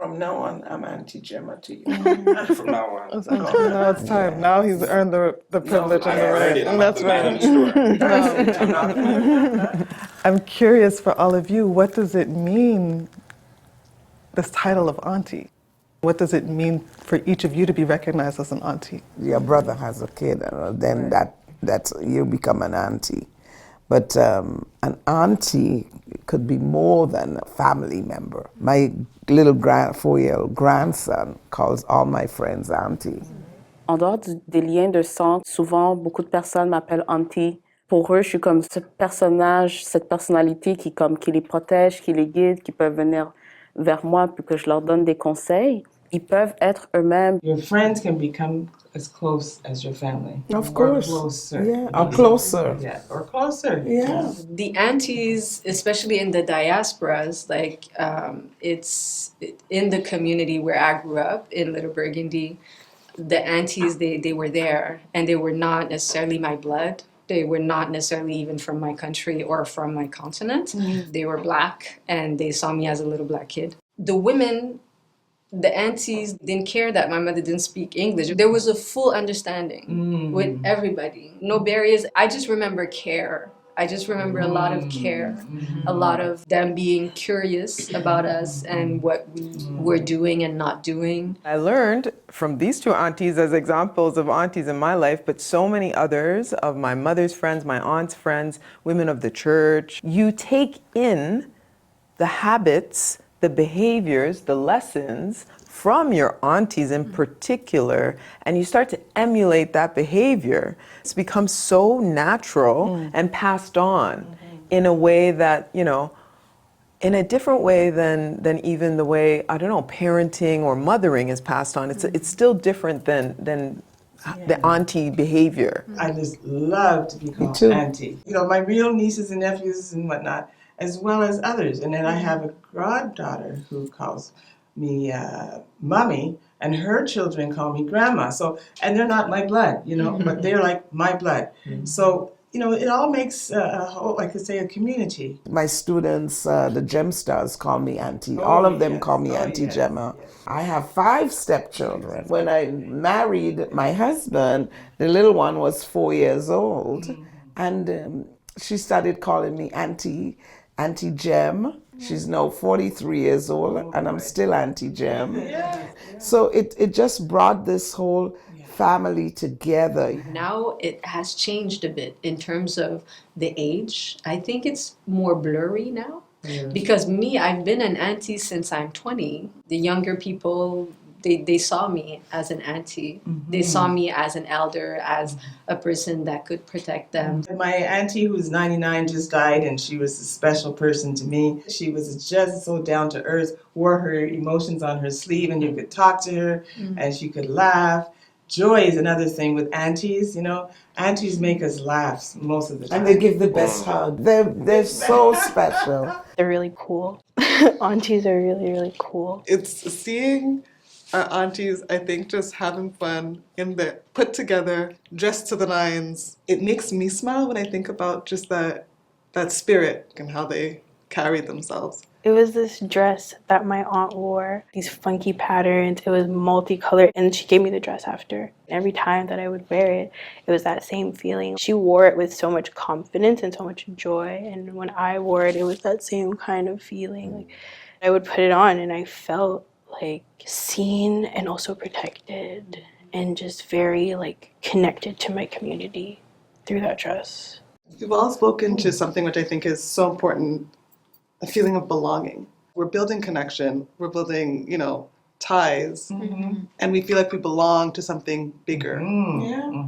From now on, I'm Auntie Gemma to you. From now on. Now it's time. Now he's earned the privilege and the right. That's right. I'm curious for all of you, what does it mean, this title of auntie? What does it mean for each of you to be recognized as an auntie? Your brother has a kid, then that's you become an auntie. But an auntie could be more than a family member. My little 4-year-old grandson calls all my friends auntie. En dehors des liens de sang, souvent beaucoup de personnes m'appellent auntie. Pour eux, je suis comme ce personnage, cette personnalité qui les protège, qui les guide, qui peuvent venir vers moi pour que je leur donne des conseils. Ils peuvent être eux-mêmes. Your friends can become as close as your family. Of course. Or closer. Yeah, or closer. Yeah, or closer. Yeah. The aunties, especially in the diasporas, like it's in the community where I grew up in Little Burgundy, the aunties, they were there, and they were not necessarily my blood. They were not necessarily even from my country or from my continent. They were Black, and they saw me as a little Black kid. The women, the aunties, didn't care that my mother didn't speak English. There was a full understanding with everybody. No barriers. I just remember care. I just remember a lot of care, a lot of them being curious about us and what we were doing and not doing. I learned from these two aunties as examples of aunties in my life, but so many others of my mother's friends, my aunt's friends, women of the church. You take in the habits, the behaviors, the lessons from your aunties in particular, and you start to emulate that behavior. It's become so natural and passed on in a way that, you know, in a different way than even the way, I don't know, parenting or mothering is passed on. It's still different than the auntie behavior. I just love to be called auntie. You know, my real nieces and nephews and whatnot, as well as others. And then I have a goddaughter who calls me mommy, and her children call me grandma. So, and they're not my blood, you know, but they're like my blood. So, you know, it all makes a whole, like I say, a community. My students, the Gem Stars, call me auntie. All of them call me Auntie Gemma. I have 5 stepchildren. When I married my husband, the little one was 4 years old, and she started calling me Auntie Gem. She's now 43 years old, and I'm still Auntie Gem. So it just brought this whole family together. Now it has changed a bit in terms of the age. I think it's more blurry now. Because me, I've been an auntie since I'm 20. The younger people, they saw me as an auntie. They saw me as an elder, as a person that could protect them. My auntie, who's 99, just died, and she was a special person to me. She was just so down to earth, wore her emotions on her sleeve, and you could talk to her, and she could laugh. Joy is another thing with aunties, you know. Aunties make us laugh most of the time. And they give the best hug. They're so special. They're really cool. Aunties are really, really cool. It's seeing our aunties, I think, just having fun in the put together, dressed to the nines. It makes me smile when I think about just that spirit and how they carry themselves. It was this dress that my aunt wore, these funky patterns. It was multicolored, and she gave me the dress after. Every time that I would wear it, it was that same feeling. She wore it with so much confidence and so much joy, and when I wore it, it was that same kind of feeling. Like, I would put it on, and I felt like seen and also protected, and just very like connected to my community through that dress. You've all spoken to something which I think is so important, a feeling of belonging. We're building connection, we're building, you know, ties, and we feel like we belong to something bigger.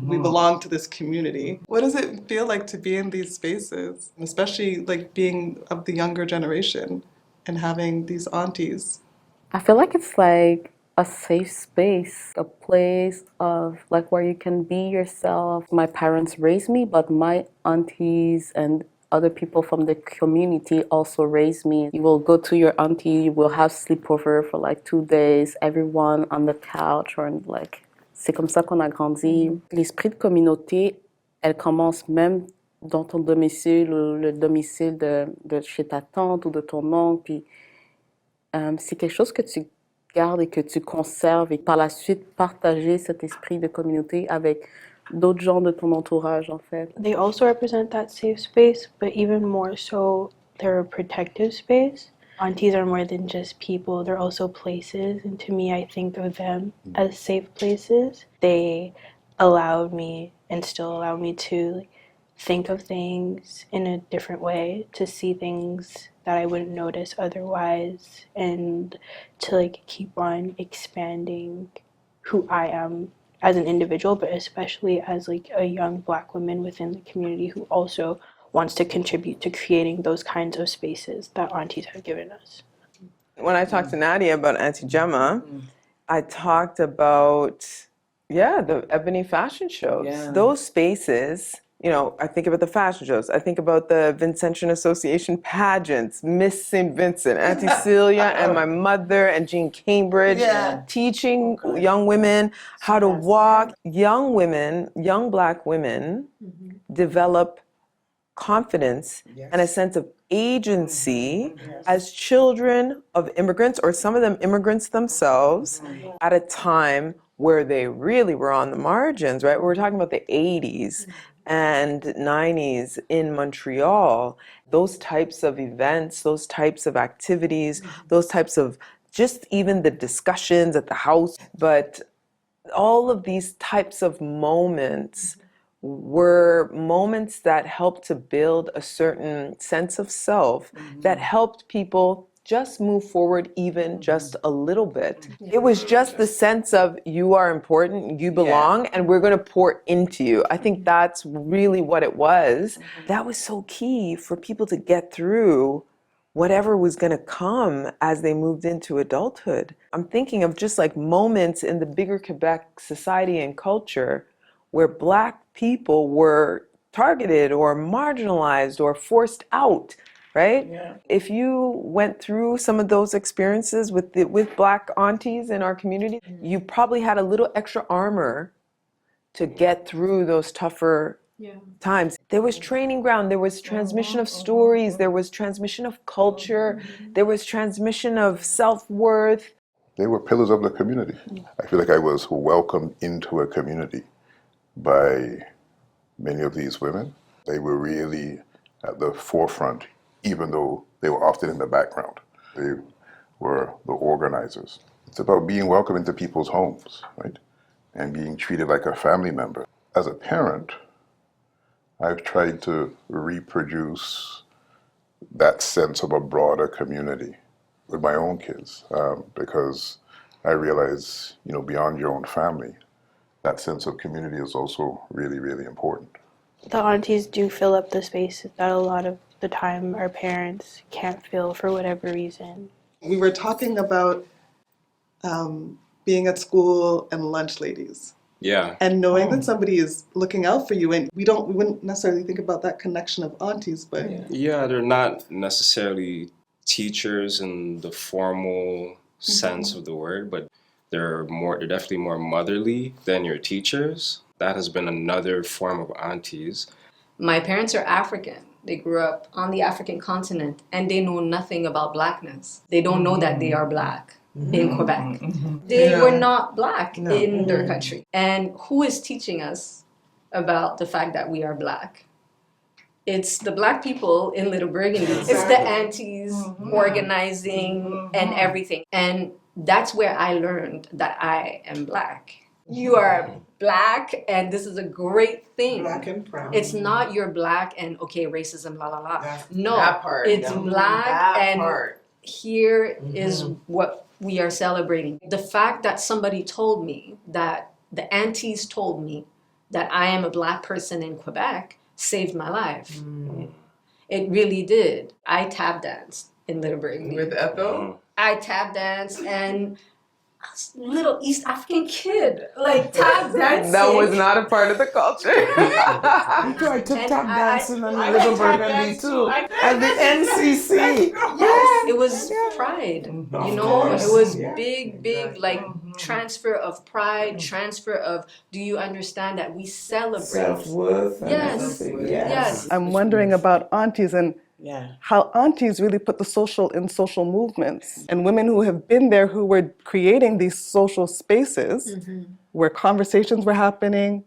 We belong to this community. What does it feel like to be in these spaces, especially like being of the younger generation and having these aunties? I feel like it's like a safe space, a place of like where you can be yourself. My parents raised me, but my aunties and other people from the community also raised me. You will go to your auntie, you will have sleepover for like 2 days, everyone on the couch or like, c'est comme ça qu'on a grandi. L'esprit de communauté, elle commence même dans ton domicile, le domicile de chez ta tante ou de ton oncle. Puis, c'est quelque chose que tu gardes et que tu conserves et par la suite partager cet esprit de communauté avec d'autres gens de ton entourage en fait. They also represent that safe space, but even more so, they're a protective space. Aunties are more than just people, they're also places, and to me, I think of them as safe places. They allowed me and still allow me to think of things in a different way, to see things that I wouldn't notice otherwise, and to keep on expanding who I am as an individual, but especially as a young Black woman within the community who also wants to contribute to creating those kinds of spaces that aunties have given us. When I talked to Nadia about Auntie Gemma, I talked about, the ebony fashion shows. Yeah. Those spaces, I think about the fashion shows. I think about the Vincentian Association pageants, Miss St. Vincent, Auntie Celia, and my mother, and Jean Cambridge, teaching young women how to walk. Young women, young Black women, develop confidence and a sense of agency as children of immigrants, or some of them immigrants themselves, at a time where they really were on the margins, right? We're talking about the 80s and 90s in Montreal. Those types of events, those types of activities, those types of just even the discussions at the house, but all of these types of moments were moments that helped to build a certain sense of self that helped people just move forward even just a little bit. It was just the sense of you are important, you belong, and we're going to pour into you. I think that's really what it was. That was so key for people to get through whatever was going to come as they moved into adulthood. I'm thinking of just moments in the bigger Quebec society and culture where Black people were targeted or marginalized or forced out, right? Yeah. If you went through some of those experiences with Black aunties in our community, you probably had a little extra armor to get through those tougher times. There was training ground, there was transmission of stories, there was transmission of culture, there was transmission of self-worth. They were pillars of the community. I feel like I was welcomed into a community by many of these women. They were really at the forefront, even though they were often in the background. They were the organizers. It's about being welcome into people's homes, right? And being treated like a family member. As a parent, I've tried to reproduce that sense of a broader community with my own kids, because I realize, beyond your own family, that sense of community is also really, really important. The aunties do fill up the spaces that a lot of the time our parents can't fill for whatever reason. We were talking about being at school and lunch ladies. Yeah. And knowing that somebody is looking out for you, and we wouldn't necessarily think about that connection of aunties, but yeah, they're not necessarily teachers in the formal sense of the word, but they're definitely more motherly than your teachers. That has been another form of aunties. My parents are African. They grew up on the African continent, and they know nothing about Blackness. They don't know that they are Black in Quebec. They were not Black in their country. And who is teaching us about the fact that we are Black? It's the Black people in Little Burgundy. Exactly. It's the aunties organizing and everything. And that's where I learned that I am Black. You are Black, and this is a great thing. Black and proud. It's not you're Black and okay, racism, la la la. No, that part, it's Black that and part. Here is what we are celebrating. The fact that somebody told me, that the aunties told me that I am a Black person in Quebec saved my life. It really did. I tap danced in Little Burgundy. With Ethel? I tap danced and little East African kid, tap dancing. That was not a part of the culture. I took tap dancing in Little Burgundy too. At the NCC. Yes, it was pride. It was big, transfer of pride, transfer of, do you understand that we celebrate? Self-worth. Yes. Yes. I'm wondering about aunties and how aunties really put the social in social movements, and women who have been there who were creating these social spaces where conversations were happening,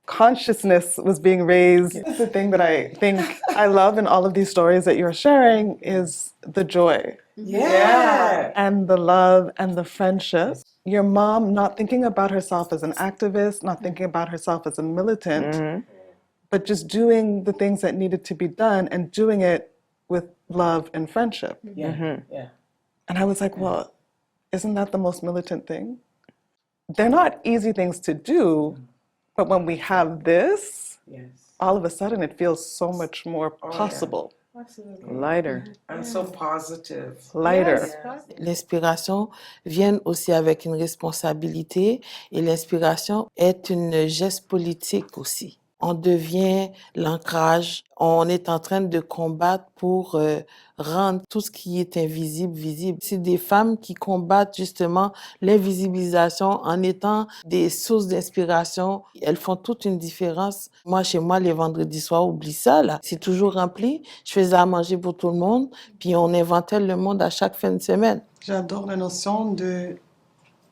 consciousness was being raised. That's the thing that I think I love in all of these stories that you're sharing is the joy. Yeah. And the love and the friendship. Your mom not thinking about herself as an activist, not thinking about herself as a militant, but just doing the things that needed to be done and doing it with love and friendship. Yeah. And I was like, well, isn't that the most militant thing? They're not easy things to do, but when we have this, all of a sudden it feels so much more possible. Lighter. And so positive. Lighter. L'inspiration vient aussi avec une responsabilité et l'inspiration est une geste politique aussi. On devient l'ancrage, on est en train de combattre pour rendre tout ce qui est invisible visible. C'est des femmes qui combattent justement l'invisibilisation en étant des sources d'inspiration. Elles font toute une différence. Moi, chez moi, les vendredis soirs, oublie ça, là. C'est toujours rempli. Je faisais à manger pour tout le monde, puis on inventait le monde à chaque fin de semaine. J'adore la notion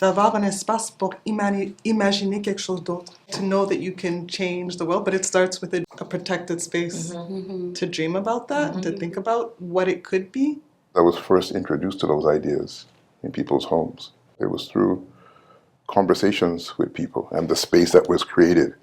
d'avoir un espace pour imaginer quelque chose d'autre. To know that you can change the world, but it starts with a protected space. To dream about that, to think about what it could be. I was first introduced to those ideas in people's homes. It was through conversations with people and the space that was created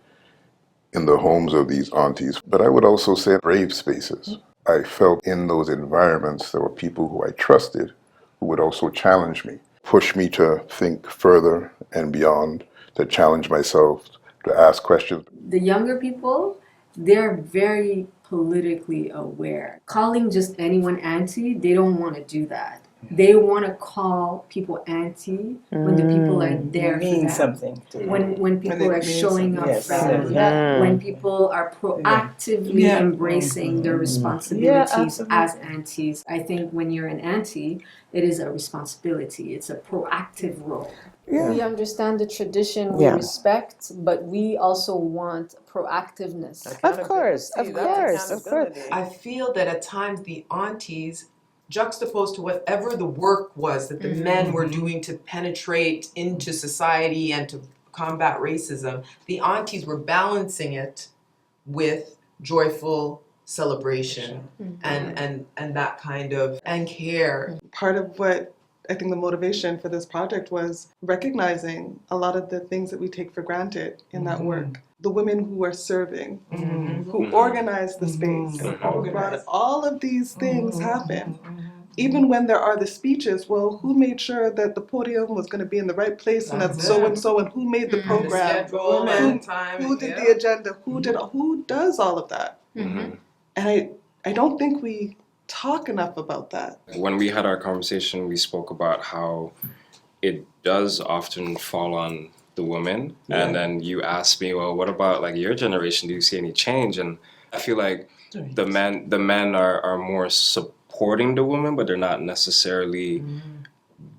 in the homes of these aunties. But I would also say brave spaces. I felt in those environments there were people who I trusted who would also challenge me, push me to think further and beyond, to challenge myself, to ask questions. The younger people, they're very politically aware. Calling just anyone auntie, they don't want to do that. They want to call people auntie when the people are there for them. Something. When people are showing up for them. When people are proactively embracing their responsibilities as aunties. I think when you're an auntie, it is a responsibility. It's a proactive role. We understand the tradition, we respect, but we also want proactiveness. Of course. I feel that at times the aunties, juxtaposed to whatever the work was that the men were doing to penetrate into society and to combat racism, the aunties were balancing it with joyful celebration and that kind of, and care. Part of what I think the motivation for this project was recognizing a lot of the things that we take for granted in that work. The women who are serving, who organize the space, who brought all of these things happen. Even when there are the speeches, well, who made sure that the podium was going to be in the right place and that so-and-so, and who made the program, who did the agenda, who does all of that? And I don't think we talk enough about that. When we had our conversation, we spoke about how it does often fall on the women. And then you asked me, well, what about like your generation? Do you see any change? And I feel like the men are more supporting the women, but they're not necessarily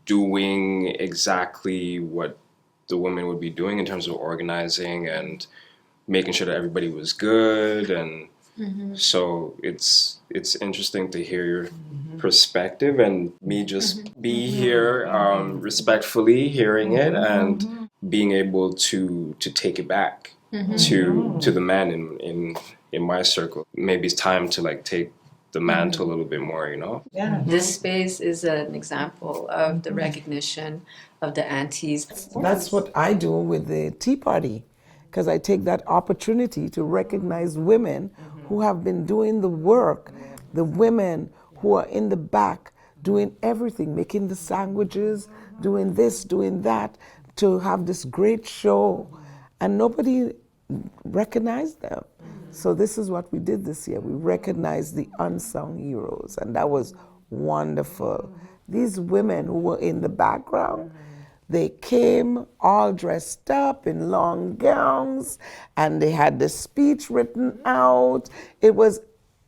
doing exactly what the women would be doing in terms of organizing and making sure that everybody was good. And so it's interesting to hear your perspective and me just be here respectfully hearing it and being able to take it back to the man in my circle. Maybe it's time to like take the mantle a little bit more, you know? This space is an example of the recognition of the aunties. That's what I do with the Tea Party, because I take that opportunity to recognize women who have been doing the work, the women who are in the back doing everything, making the sandwiches, doing this, doing that, to have this great show, and nobody recognized them. So this is what we did this year. We recognized the unsung heroes, and that was wonderful. These women who were in the background, they came all dressed up in long gowns, and they had the speech written out. It was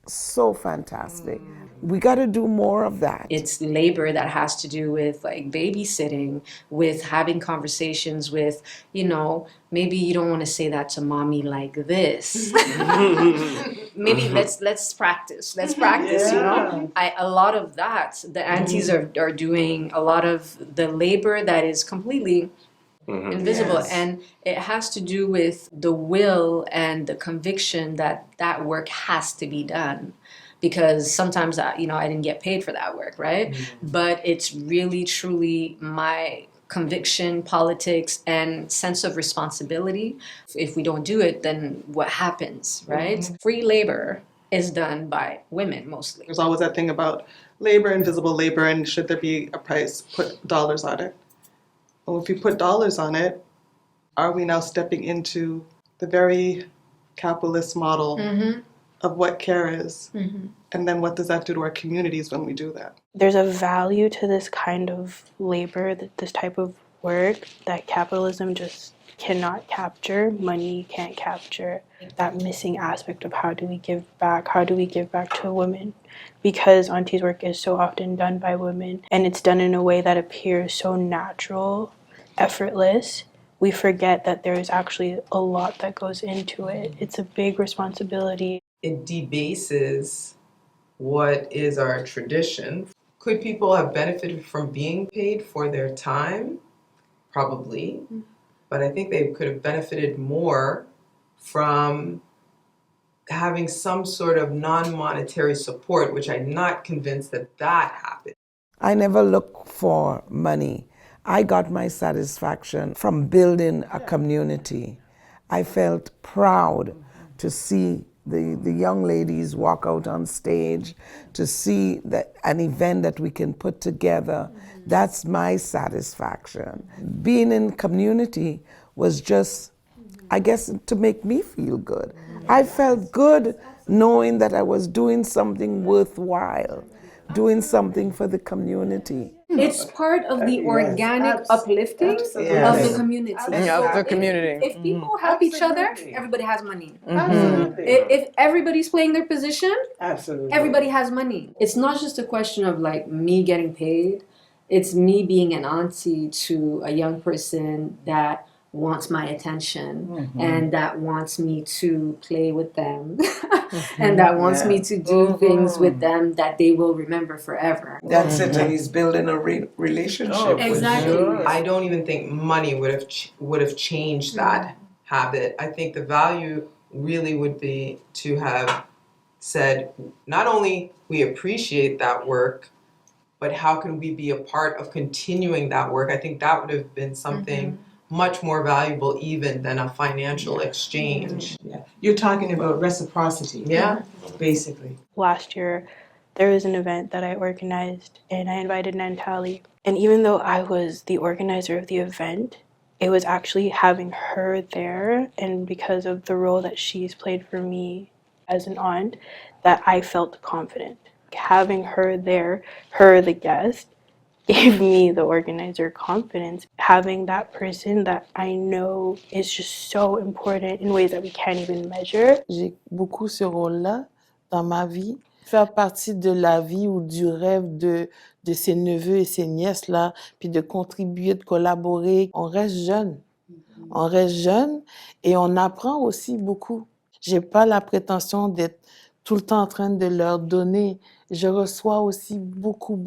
so fantastic. We got to do more of that. It's labor that has to do with like babysitting, with having conversations with, you know, maybe you don't want to say that to mommy like this. maybe let's practice. Let's practice, you know. A lot of that, the aunties are doing a lot of the labor that is completely invisible, and it has to do with the will and the conviction that that work has to be done, because sometimes I didn't get paid for that work, right? But it's really truly my conviction, politics, and sense of responsibility. If we don't do it, then what happens, right? Free labor is done by women mostly. There's always that thing about labor, invisible labor, and should there be a price, put dollars on it. Well, if you put dollars on it, are we now stepping into the very capitalist model of what care is? And then what does that do to our communities when we do that? There's a value to this kind of labor, this type of work that capitalism just cannot capture, money can't capture. That missing aspect of how do we give back to women? Because Aunties Work is so often done by women, and it's done in a way that appears so natural, effortless, we forget that there is actually a lot that goes into it. It's a big responsibility. It debases what is our tradition. Could people have benefited from being paid for their time? Probably. But I think they could have benefited more from having some sort of non-monetary support, which I'm not convinced that happened. I never look for money. I got my satisfaction from building a community. I felt proud to see the young ladies walk out on stage, to see an event that we can put together. That's my satisfaction. Being in community was just, I guess, to make me feel good. I felt good knowing that I was doing something worthwhile, doing something for the community. It's part of the organic uplifting of the community. Of the community. If people help each other, everybody has money. If everybody's playing their position, everybody has money. It's not just a question of like me getting paid. It's me being an auntie to a young person that wants my attention and that wants me to play with them and that wants me to do things with them that they will remember forever. That's it, and he's building a relationship. Exactly. I don't even think money would have changed that habit. I think the value really would be to have said, not only we appreciate that work, but how can we be a part of continuing that work? I think that would have been something much more valuable even than a financial exchange. You're talking about reciprocity. Basically. Last year, there was an event that I organized, and I invited Nantali. And even though I was the organizer of the event, it was actually having her there, and because of the role that she's played for me as an aunt, that I felt confident. Having her there, her the guest, gave me, the organizer, confidence. Having that person that I know is just so important in ways that we can't even measure. J'ai beaucoup ce rôle-là dans ma vie. Faire partie de la vie ou du rêve de ses neveux et ses nièces-là, puis de contribuer, de collaborer. On reste jeune. On reste jeune et on apprend aussi beaucoup. J'ai pas la prétention d'être tout le temps en train de leur donner. Je reçois aussi beaucoup.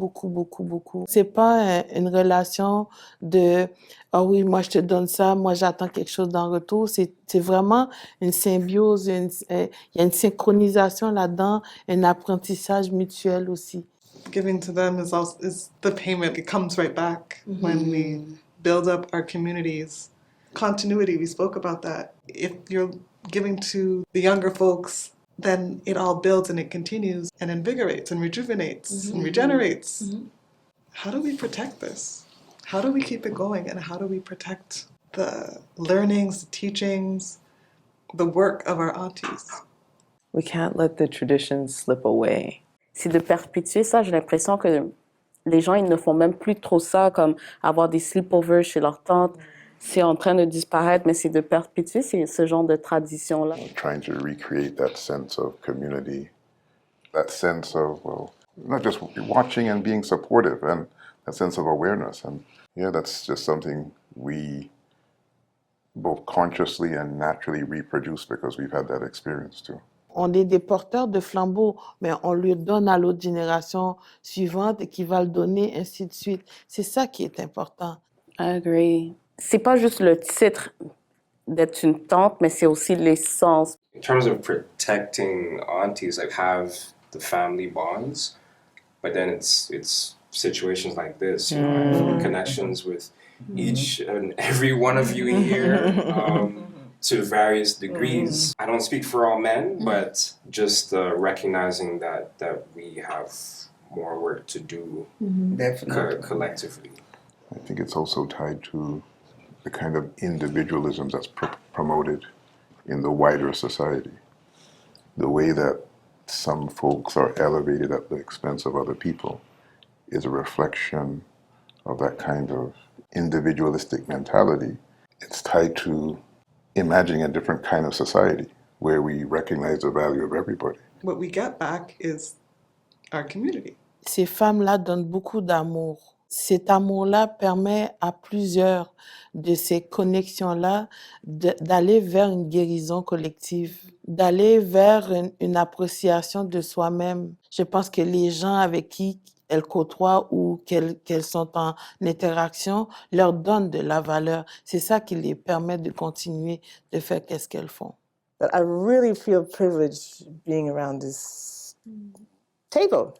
C'est pas une relation de « Ah oui, moi je te donne ça, moi j'attends quelque chose en retour ». C'est vraiment une symbiose, il y a une synchronisation là-dedans, un apprentissage mutuel aussi. Giving to them is the payment. It comes right back when we build up our communities. Continuity, we spoke about that. If you're giving to the younger folks, then it all builds and it continues and invigorates and rejuvenates and regenerates. How do we protect this? How do we keep it going, and how do we protect the learnings, the teachings, the work of our aunties? We can't let the traditions slip away. C'est de perpétuer ça. J'ai l'impression que les gens, ils ne font même plus trop ça, comme avoir des sleepovers chez leur tante. C'est en train de disparaître, mais c'est de perpétuer ce genre de tradition-là. Trying to recreate that sense of community, that sense of, well, not just watching and being supportive, and that sense of awareness. And yeah, that's just something we both consciously and naturally reproduce because we've had that experience too. On est des porteurs de flambeaux, mais on le donne à l'autre génération suivante et qui va le donner, ainsi de suite. C'est ça qui est important. I agree. C'est pas juste le titre d'être une tante, mais c'est aussi l'essence. In terms of protecting aunties, like have the family bonds, but then it's situations like this, you know, I have connections with each and every one of you here to various degrees. I don't speak for all men, but just recognizing that we have more work to do collectively. I think it's also tied to the kind of individualism that's promoted in the wider society. The way that some folks are elevated at the expense of other people is a reflection of that kind of individualistic mentality. It's tied to imagining a different kind of society where we recognize the value of everybody. What we get back is our community. Ces femmes-là donnent beaucoup d'amour. Cet amour-là permet à plusieurs de ces connexions-là d'aller vers une guérison collective, d'aller vers une appréciation de soi-même. Je pense que les gens avec qui elles côtoient ou qu'elles sont en interaction leur donnent de la valeur. C'est ça qui les permet de continuer de faire qu'est-ce qu'elles font. But I really feel privileged being around this table.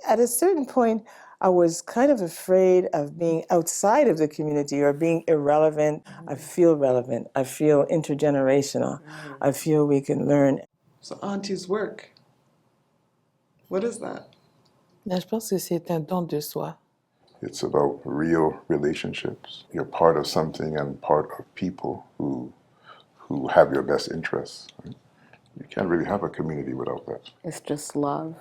At a certain point, I was kind of afraid of being outside of the community or being irrelevant. I feel relevant. I feel intergenerational. I feel we can learn. So Aunties Work, what is that? Mais je pense que c'est un don de soi. It's about real relationships. You're part of something and part of people who have your best interests. Right? You can't really have a community without that. It's just love.